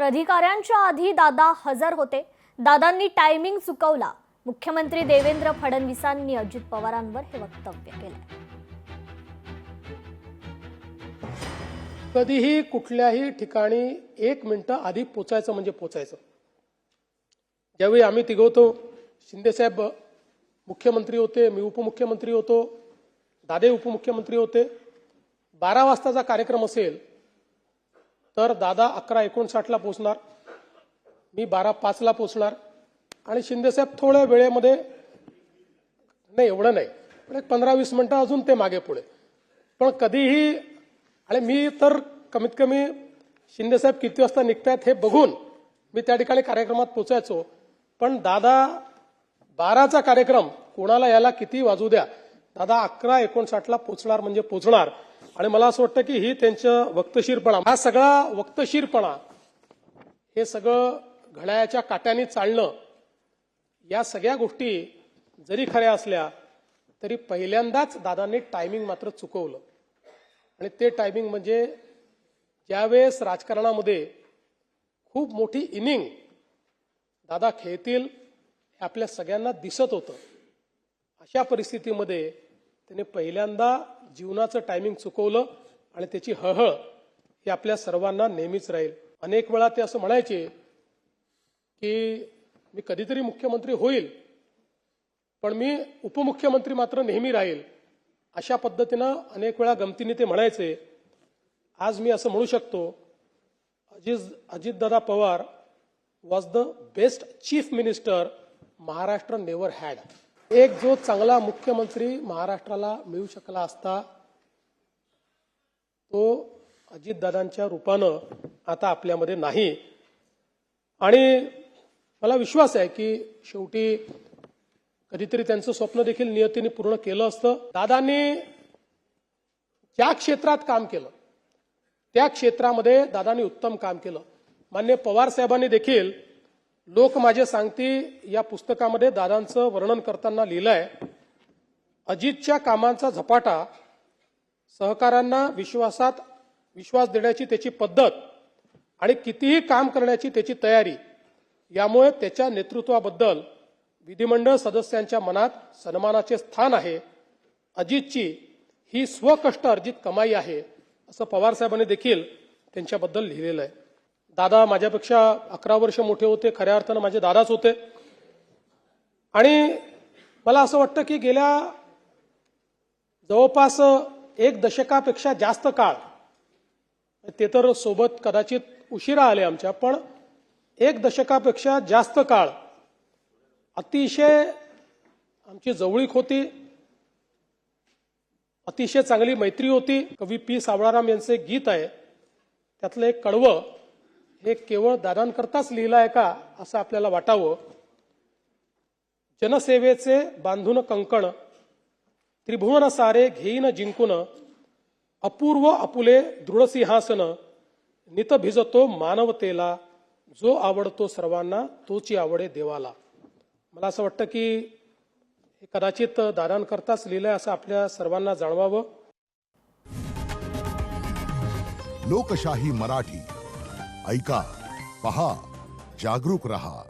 तर अधिकाऱ्यांच्या आधी दादा हजर होते। दादांनी टायमिंग चुकवला। मुख्यमंत्री देवेंद्र फडणवीसांनी अजित पवारांवर हे वक्तव्य केले। कधीही कुठल्याही ठिकाणी 1 मिनिट आधी पोचायचं म्हणजे पोचायचं। ज्यावेळी आम्ही तिघं होतो, शिंदे साहेब मुख्यमंत्री होते, मी उपमुख्यमंत्री होतो, दादे उपमुख्यमंत्री होते। 12 वाजताचा कार्यक्रम असेल तर दादा 11:59 ला पोहोचणार, मी 12:05 पोहोचणार आणि शिंदे साहेब थोड्या वेळेमध्ये, नाही एवढं नाही पण एक 15-20 मिनिटं अजून ते मागे पुढे। पण कधीही आणि मी तर कमीत कमी शिंदे साहेब किती वाजता निघतायत हे बघून मी त्या ठिकाणी कार्यक्रमात पोहोचायचो। पण दादा 12चा कार्यक्रम कोणाला याला किती वाजू द्या, दादा 11:59 पोहोचणार म्हणजे पोहोचणार। आणि मला असं वाटतं की ही त्यांचं वक्तशीरपणा, हा सगळा वक्तशीरपणा, हे सगळं घड्याळाच्या काट्याने चालणं, या सगळ्या गोष्टी जरी खऱ्या असल्या तरी पहिल्यांदाच दादांनी टायमिंग मात्र चुकवलं। आणि ते टायमिंग म्हणजे ज्यावेळेस राजकारणामध्ये खूप मोठी इनिंग दादा खेळतील हे आपल्या सगळ्यांना दिसत होतं। अशा परिस्थितीमध्ये त्याने पहिल्यांदा जीवनाचं टायमिंग चुकवलं आणि त्याची हळहळ ही आपल्या सर्वांना नेहमीच राहील। अनेक वेळा ते असं म्हणायचे की मी कधीतरी मुख्यमंत्री होईल पण मी उपमुख्यमंत्री मात्र नेहमी राहील, अशा पद्धतीनं अनेक वेळा गमतीने ते म्हणायचे। आज मी असं म्हणू शकतो, Ajitdada Pawar was the best chief minister Maharashtra never had. एक जो चांगला मुख्यमंत्री महाराष्ट्राला मिळू शकला असता तो अजितदादांच्या रूपानं आता आपल्यामध्ये नाही। आणि मला विश्वास आहे की शेवटी कधीतरी त्यांचं स्वप्न देखील नियतीने पूर्ण केलं असतं। दादांनी ज्या क्षेत्रात काम केलं त्या क्षेत्रामध्ये दादांनी उत्तम काम केलं। माननीय पवार साहेबांनी देखील लोक माझे सांगती या पुस्तकामध्ये दादांचं वर्णन करताना लिहिलंय, अजितच्या कामांचा झपाटा, सहकाऱ्यांना विश्वास देण्याची त्याची पद्धत आणि कितीही काम करण्याची त्याची तयारी, यामुळे त्याच्या नेतृत्वाबद्दल विधिमंडळ सदस्यांच्या मनात सन्मानाचे स्थान आहे। अजितची ही स्वकष्ट अर्जित कमाई आहे, असं पवार साहेबांनी देखील त्यांच्याबद्दल लिहिलेलं आहे। दादा माझ्यापेक्षा 11 वर्ष मोठे होते, खऱ्या अर्थानं माझे दादाच होते। आणि मला असं वाटतं की गेल्या जवळपास 1 दशकापेक्षा जास्त काळ, ते तर सोबत कदाचित उशिरा आले आमच्या, पण 1 दशकापेक्षा जास्त काळ अतिशय आमची जवळीक होती, अतिशय चांगली मैत्री होती। कवी पी सावळाराम यांचे गीत आहे, त्यातलं एक कडवं हे केवळ दादांकरताच लिहिलं आहे का असं आपल्याला वाटावं। जनसेवेचे बांधून कंकण, त्रिभुवन सारे घेईन जिंकून, अपूर्व आपुले दृढ सिंहासन, नित भिजतो मानवतेला, जो आवडतो सर्वांना तोची आवडे देवाला। मला असं वाटतं की हे कदाचित दादांकरताच लिहिलंय असं आपल्या सर्वांना जाणवावं। लोकशाही मराठी ऐका, पहा, जागरूक रहा।